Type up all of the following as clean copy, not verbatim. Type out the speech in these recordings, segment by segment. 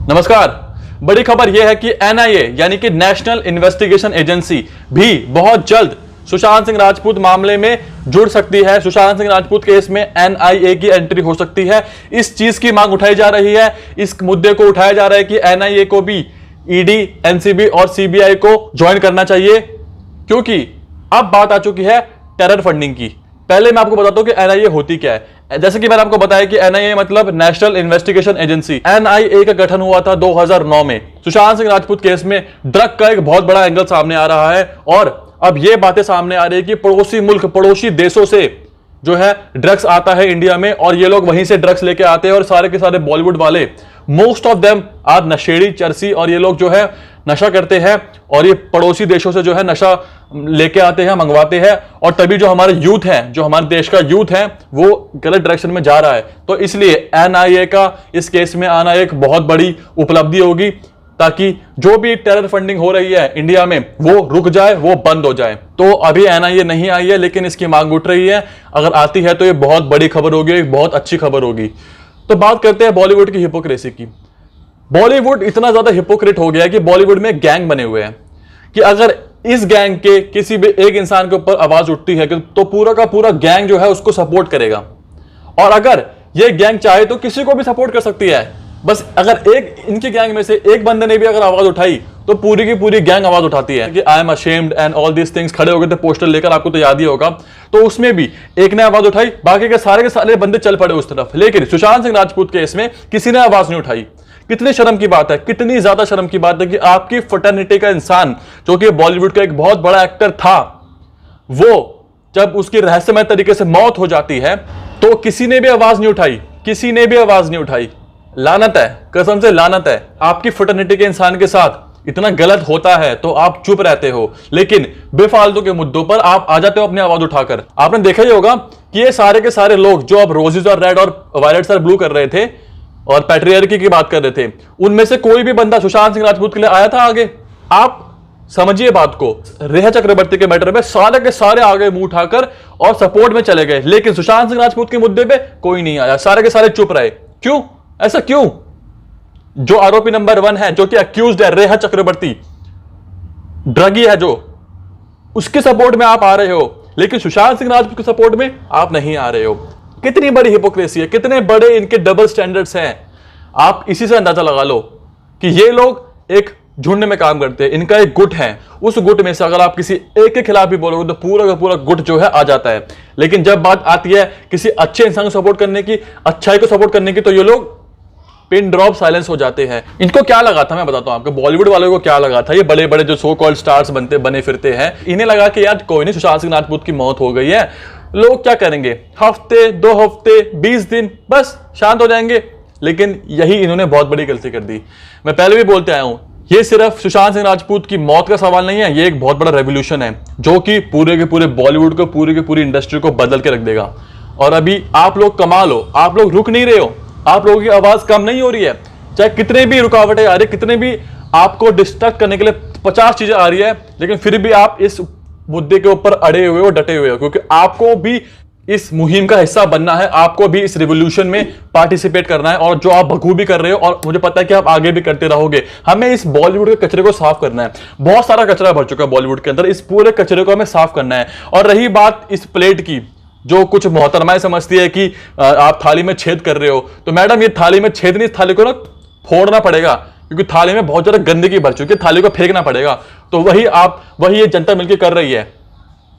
नमस्कार। बड़ी खबर यह है कि एनआईए यानी कि नेशनल इन्वेस्टिगेशन एजेंसी भी बहुत जल्द सुशांत सिंह राजपूत मामले में जुड़ सकती है। सुशांत सिंह राजपूत केस में एनआईए की एंट्री हो सकती है। इस चीज की मांग उठाई जा रही है, इस मुद्दे को उठाया जा रहा है कि एनआईए को भी ईडी, एनसीबी और सीबीआई को ज्वाइन करना चाहिए, क्योंकि अब बात आ चुकी है टेरर फंडिंग की। पहले मैं आपको बताता हूं कि एनआईए होती क्या है। जैसे कि मैंने आपको बताया कि एनआईए मतलब नेशनल इन्वेस्टिगेशन एजेंसी। एनआईए का गठन हुआ था 2009 में। सुशांत सिंह राजपूत केस में ड्रग का एक बहुत बड़ा एंगल सामने आ रहा है और अब यह बातें सामने आ रही है कि पड़ोसी मुल्क, पड़ोसी देशों से जो है ड्रग्स आता है इंडिया में और ये लोग वहीं से ड्रग्स लेके आते हैं और सारे के सारे बॉलीवुड वाले, मोस्ट ऑफ देम आर नशेड़ी, चरसी, और ये लोग जो है नशा करते हैं और ये पड़ोसी देशों से जो है नशा लेके आते हैं, मंगवाते हैं, और तभी जो हमारे यूथ है, जो हमारे देश का यूथ है, वो गलत डायरेक्शन में जा रहा है। तो इसलिए एनआईए का इस केस में आना एक बहुत बड़ी उपलब्धि होगी, ताकि जो भी टेरर फंडिंग हो रही है इंडिया में वो रुक जाए, वो बंद हो जाए। तो अभी एनआईए नहीं आई है, लेकिन इसकी मांग उठ रही है। अगर आती है तो ये बहुत बड़ी खबर होगी, एक बहुत अच्छी खबर होगी। तो बात करते हैं बॉलीवुड की हिपोक्रेसी की। बॉलीवुड इतना ज्यादा हिपोक्रेट हो गया है कि बॉलीवुड में गैंग बने हुए हैं कि अगर इस गैंग के किसी भी एक इंसान के ऊपर आवाज उठती है तो पूरा का पूरा गैंग जो है उसको सपोर्ट करेगा, और अगर ये गैंग चाहे तो किसी को भी सपोर्ट कर सकती है। बस अगर एक इनके गैंग में से एक बंदे ने भी अगर आवाज उठाई तो पूरी की पूरी गैंग आवाज उठाती है कि I am ashamed and all these things. खड़े हो गए थे पोस्टर लेकर, आपको तो याद ही होगा। तो उसमें भी एक ने आवाज उठाई, बाकी के सारे बंदे चल पड़े उस तरफ। लेकिन सुशांत सिंह राजपूत केस में किसी ने आवाज नहीं उठाई। कितनी शर्म की बात है, कितनी ज्यादा शर्म की बात है कि आपकी फ्रेटर्निटी का इंसान, जो कि बॉलीवुड का एक बहुत बड़ा एक्टर था, वो जब उसकी रहस्यमय तरीके से मौत हो जाती है तो किसी ने भी आवाज नहीं उठाई, किसी ने भी आवाज नहीं उठाई। लानत है, कसम से लानत है। आपकी फ्रेटर्निटी के इंसान के साथ इतना गलत होता है तो आप चुप रहते हो, लेकिन बेफालतू के मुद्दों पर आप आ जाते हो अपनी आवाज उठाकर। आपने देखा ही होगा कि ये सारे के सारे लोग जो अब रोजेस और रेड और वायलेट्स और ब्लू कर रहे थे और पैट्रियार्की की बात कर रहे थे, उनमें से कोई भी बंदा सुशांत सिंह राजपूत के लिए आया था आगे? आप समझिए बात को। रेहा चक्रवर्ती के मैटर में सारे के सारे आगे मुंह उठाकर और सपोर्ट में चले गए, लेकिन सुशांत सिंह राजपूत के मुद्दे पे कोई नहीं आया, सारे के सारे चुप रहे। क्यों? ऐसा क्यों? जो आरोपी नंबर 1 है, जो कि अक्यूज्ड है, रेहा चक्रवर्ती, ड्रगी है जो, उसके सपोर्ट में आप आ रहे हो, लेकिन सुशांत सिंह राजपूत के सपोर्ट में आप नहीं आ रहे हो। कितनी बड़ी हिपोक्रेसी है, कितने बड़े इनके डबल स्टैंडर्ड्स हैं। आप इसी से अंदाजा लगा लो कि ये लोग एक झुंड में काम करते हैं, इनका एक गुट है। उस गुट में से अगर आप किसी एक के खिलाफ भी बोलोगे तो पूरा का पूरा गुट जो है आ जाता है। लेकिन जब बात आती है किसी अच्छे इंसान को सपोर्ट करने की, अच्छाई को सपोर्ट करने की, तो ये लोग पिन ड्रॉप साइलेंस हो जाते हैं। इनको क्या लगा था, मैं बताता हूं आपको, बॉलीवुड वालों को क्या लगा था। ये बड़े बड़े जो सो कॉल्ड स्टार्स बने फिरते हैं, इन्हें लगा कि यार कोई नहीं, सुशांत सिंह राजपूत की मौत हो गई है, लोग क्या करेंगे, हफ्ते 2 हफ्ते 20 दिन बस शांत हो जाएंगे। लेकिन यही इन्होंने बहुत बड़ी गलती कर दी। मैं पहले भी बोलते आया हूं, ये सिर्फ सुशांत सिंह राजपूत की मौत का सवाल नहीं है, ये एक बहुत बड़ा रेवोल्यूशन है जो कि पूरे के पूरे बॉलीवुड को, पूरी की पूरी इंडस्ट्री को बदल के रख देगा। और अभी आप लोग कमाल हो, आप लोग रुक नहीं रहे हो, आप लोगों की आवाज कम नहीं हो रही है। चाहे कितने भी रुकावटें आ रही है, कितने भी आपको डिस्ट्रैक्ट करने के लिए 50 चीजें आ रही है, लेकिन फिर भी आप इस मुद्दे के ऊपर अड़े हुए हो, डटे हुए हो, क्योंकि आपको भी इस मुहिम का हिस्सा बनना है, आपको भी इस रिवॉल्यूशन में पार्टिसिपेट करना है, और जो आप बखूबी कर रहे हो और मुझे पता है कि आप आगे भी करते रहोगे। हमें इस बॉलीवुड के कचरे को साफ करना है। बहुत सारा कचरा भर चुका है बॉलीवुड के अंदर, इस पूरे कचरे को हमें साफ करना है। और रही बात इस प्लेट की, जो कुछ मोहतरमाएं समझती है कि आप थाली में छेद कर रहे हो, तो मैडम ये थाली में छेद नहीं, इस थाली को ना फोड़ना पड़ेगा, क्योंकि थाली में बहुत ज्यादा गंदगी भर चुकी है, थाली को फेंकना पड़ेगा। तो वही ये जनता मिलकर कर रही है।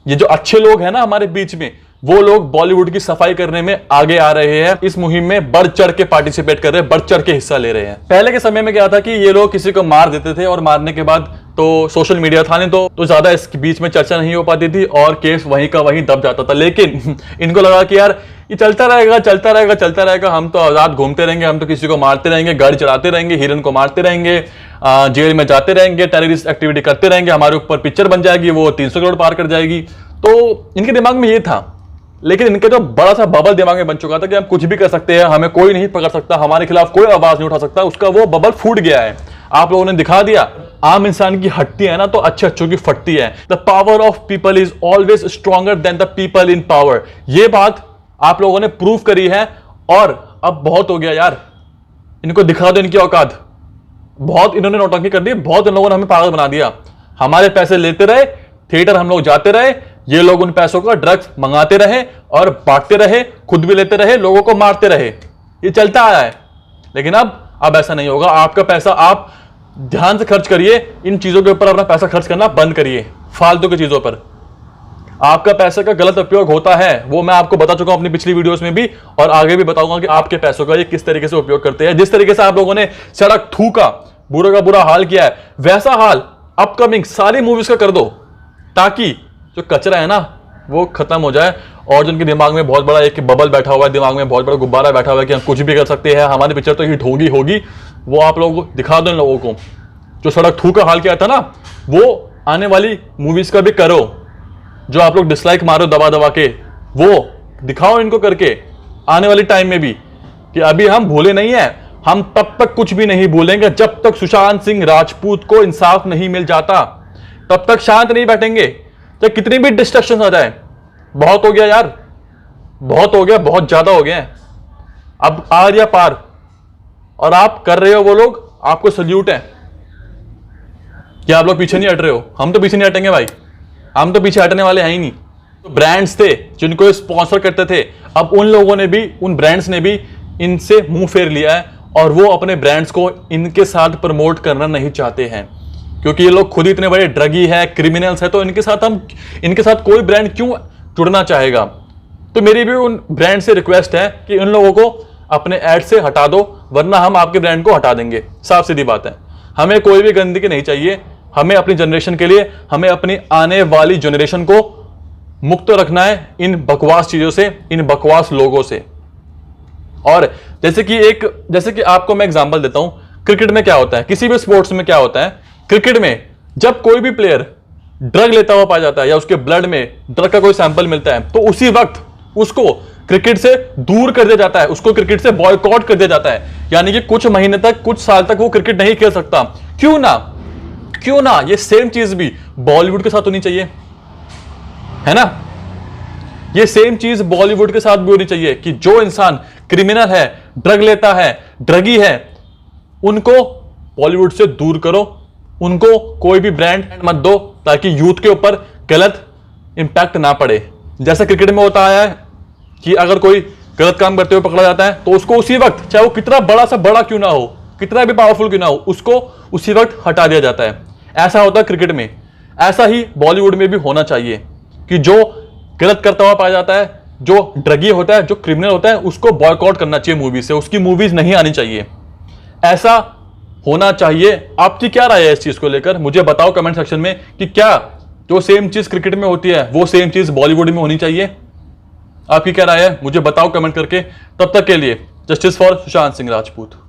ये जो अच्छे लोग हैं ना हमारे बीच में, वो लोग बॉलीवुड की सफाई करने में आगे आ रहे हैं, इस मुहिम में बढ़ चढ़ के पार्टिसिपेट कर रहे हैं, बढ़ चढ़ के हिस्सा ले रहे हैं। पहले के समय में क्या था कि ये लोग किसी को मार देते थे और मारने के बाद तो सोशल मीडिया था नहीं, तो ज्यादा इसके बीच में चर्चा नहीं हो पाती थी और केस वहीं का वहीं दब जाता था। लेकिन इनको लगा कि यार ये चलता रहेगा, चलता रहेगा, चलता रहेगा, हम तो आजाद घूमते रहेंगे, हम तो किसी को मारते रहेंगे, गाड़ी चढ़ाते रहेंगे, हिरन को मारते रहेंगे, जेल में जाते रहेंगे, टेररिस्ट एक्टिविटी करते रहेंगे, हमारे ऊपर पिक्चर बन जाएगी, वो 300 करोड़ पार कर जाएगी। तो इनके दिमाग में ये था। लेकिन इनके तो बड़ा सा बबल दिमाग में बन चुका था कि हम कुछ भी कर सकते हैं, हमें कोई नहीं पकड़ सकता, हमारे खिलाफ कोई आवाज नहीं उठा सकता, उसका वो बबल फूट गया है। आप लोगों ने दिखा दिया, आम इंसान की हटती है ना तो अच्छे अच्छों की फटती है। The power of people is always stronger than the people in power. ये बात आप लोगों ने प्रूव करी है। और अब बहुत हो गया यार, इनको दिखा दो इनकी औकात। बहुत इन्होंने नौटंकी कर दी, बहुत इन लोगों ने हमें पागल बना दिया। हमारे पैसे लेते रहे, थिएटर हम लोग जाते रहे, ये लोग उन पैसों का ड्रग्स मंगाते रहे और बांटते रहे, खुद भी लेते रहे, लोगों को मारते रहे। ये चलता आया है। लेकिन अब ऐसा नहीं होगा। आपका पैसा आप ध्यान से खर्च करिए, इन चीजों के ऊपर अपना पैसा खर्च करना बंद करिए, फालतू की चीजों पर। आपका पैसे का गलत उपयोग होता है, वो मैं आपको बता चुका हूं अपनी पिछली वीडियोस में भी, और आगे भी बताऊंगा कि आपके पैसों का ये किस तरीके से उपयोग करते हैं। जिस तरीके से आप लोगों ने सड़क थूका, बुरे का बुरा हाल किया है, वैसा हाल अपकमिंग सारी मूवीज का कर दो, ताकि जो कचरा है ना वो खत्म हो जाए। और जिनके दिमाग में बहुत बड़ा एक बबल बैठा हुआ है, दिमाग में बहुत बड़ा गुब्बारा बैठा हुआ है कि हम कुछ भी कर सकते हैं, हमारी पिक्चर तो हिट होगी, वो आप लोगों को दिखा दो। इन लोगों को जो सड़क थू का हाल किया था ना, वो आने वाली मूवीज का भी करो। जो आप लोग डिसलाइक मारो दबा दबा के, वो दिखाओ इनको करके आने वाली टाइम में भी, कि अभी हम भूले नहीं है। हम तब तक कुछ भी नहीं भूलेंगे जब तक सुशांत सिंह राजपूत को इंसाफ नहीं मिल जाता, तब तक शांत नहीं बैठेंगे। चाहे कितनी भी डिस्ट्रैक्शन आ जाए। बहुत हो गया यार, बहुत हो गया, बहुत ज्यादा हो गया है। अब आर या पार, और आप कर रहे हो, वो लोग आपको सल्यूट है कि आप लोग पीछे नहीं हट रहे हो। हम तो पीछे नहीं हटेंगे भाई, हम तो पीछे हटने वाले हैं ही नहीं। तो ब्रांड्स थे जिनको स्पॉन्सर करते थे, अब उन लोगों ने भी, उन ब्रांड्स ने भी इनसे मुंह फेर लिया है, और वो अपने ब्रांड्स को इनके साथ प्रमोट करना नहीं चाहते हैं, क्योंकि ये लोग खुद इतने बड़े ड्रगी है, क्रिमिनल्स है। तो इनके साथ कोई ब्रांड क्यों जुड़ना चाहेगा। तो मेरी भी उन ब्रांड से रिक्वेस्ट है कि इन लोगों को अपने एड से हटा दो, वरना हम आपके ब्रांड को हटा देंगे। साफ सीधी बात है। हमें कोई भी गंदगी नहीं चाहिए। हमें अपनी जनरेशन के लिए, हमें अपनी आने वाली जनरेशन को मुक्त रखना है इन बकवास चीजों से, इन बकवास लोगों से। और जैसे कि आपको मैं एग्जांपल देता हूं, क्रिकेट में क्या होता है, किसी भी स्पोर्ट्स में क्या होता है, क्रिकेट में जब कोई भी प्लेयर ड्रग लेता हुआ पाया जाता है या उसके ब्लड में ड्रग का कोई सैंपल मिलता है, तो उसी वक्त उसको क्रिकेट से दूर कर दिया जाता है, उसको क्रिकेट से बॉयकॉट कर दिया जाता है। यानी कि कुछ महीने तक, कुछ साल तक वो क्रिकेट नहीं खेल सकता। क्यों ना ये सेम चीज भी बॉलीवुड के साथ होनी चाहिए, है ना। ये सेम चीज बॉलीवुड के साथ भी होनी चाहिए कि जो इंसान क्रिमिनल है, ड्रग लेता है, ड्रगी है, उनको बॉलीवुड से दूर करो, उनको कोई भी ब्रांड मत दो, ताकि यूथ के ऊपर गलत इंपैक्ट ना पड़े। जैसा क्रिकेट में होता आया है कि अगर कोई गलत काम करते हुए पकड़ा जाता है, तो उसको उसी वक्त, चाहे वो कितना बड़ा क्यों ना हो, कितना भी पावरफुल क्यों ना हो, उसको उसी वक्त हटा दिया जाता है। ऐसा होता है क्रिकेट में, ऐसा ही बॉलीवुड में भी होना चाहिए कि जो गलत करता हुआ पाया जाता है, जो ड्रगी होता है, जो क्रिमिनल होता है, उसको बॉयकॉट करना चाहिए मूवी से, उसकी मूवीज नहीं आनी चाहिए। ऐसा होना चाहिए। आपकी क्या राय है इस चीज को लेकर, मुझे बताओ कमेंट सेक्शन में कि क्या जो सेम चीज क्रिकेट में होती है वो सेम चीज बॉलीवुड में होनी चाहिए। आपकी क्या राय है मुझे बताओ कमेंट करके। तब तक के लिए जस्टिस फॉर सुशांत सिंह राजपूत।